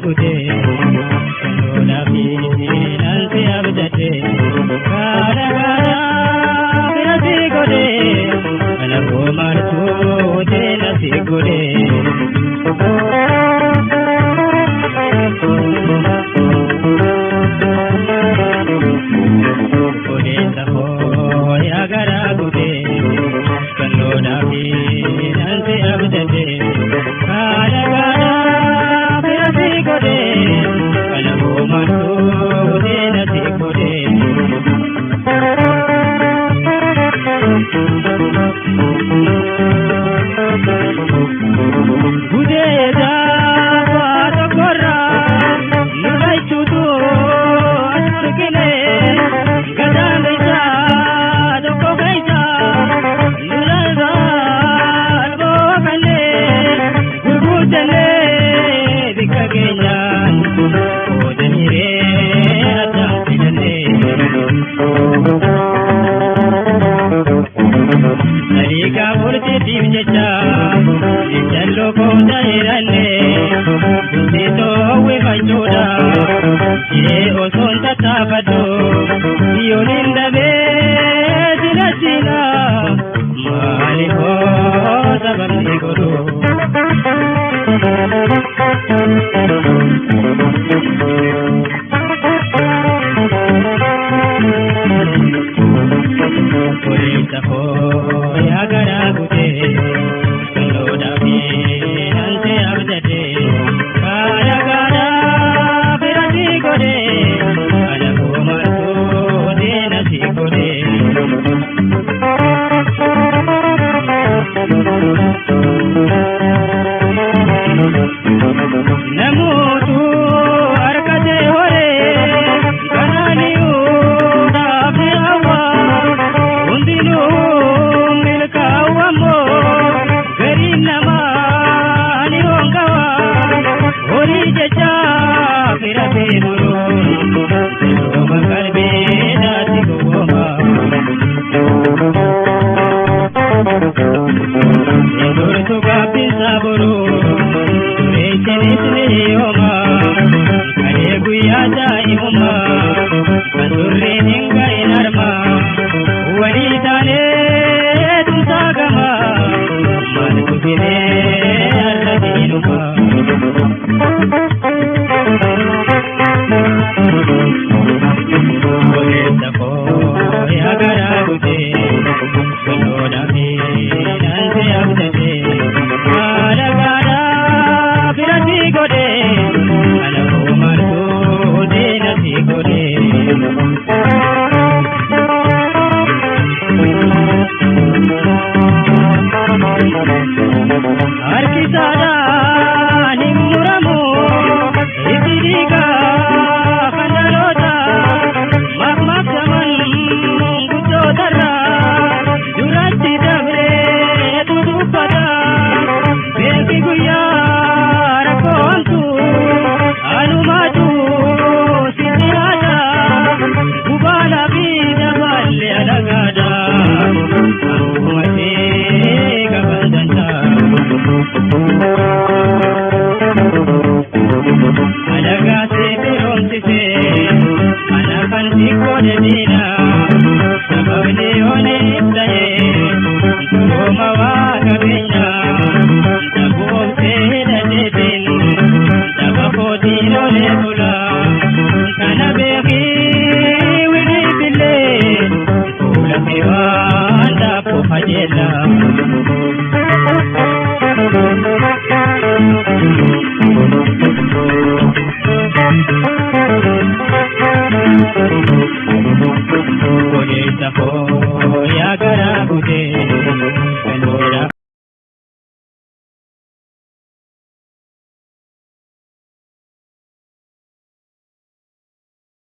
gute Kanola fi nanti abdate Gara gara birati gode Alago martu de nasi gode Gode taho ya gara gute Kanola fi nanti abdate Gara gara birati gode Alago martu de nasi gode Gudeda wado korra nulai tutu asukine gadane sa doko gaisa nulai albo kane gudene dikagenya odenire atamtine Nariga burti divjecha Jallo ko jairane Dito we majuda Ye oson tatabado Yoninda be dina dina Mali ho sabamni guru Kurita ho ya gara gute Kanola fi nanti abdate Gara gara birati gode Alago martu de nasi gode Namutu arkate hore Ganani uda fi awa Undinu milka wamo Garinama ni hongawa Hori jecha firate nuru Roma kalbe dati goma Endur tuga pisa buru Rechenisne oma Kare guya jai oma Bandurre ninga inarma Wali tane tumsagama Malku bine arradinuma Goleta ko ya gara gute Kanola fi nanti abdate Gara gara birati gode Alago martu de nasi gode Arkisada nimuramu Ikiriga kandalota Mak zaman gudodara Durati dabre tudupada Beki guya rakontu Alumatu sitihada Kubala bida balle alagada Umate gabandanta Alaga se peromtise Anakan sikko dedina Sababne one ibtaye Kuroma wa kabenya Dabom se dadebin Dabako dino lebula Kana beki wili bile Kula piwa anda po hajela Thank you.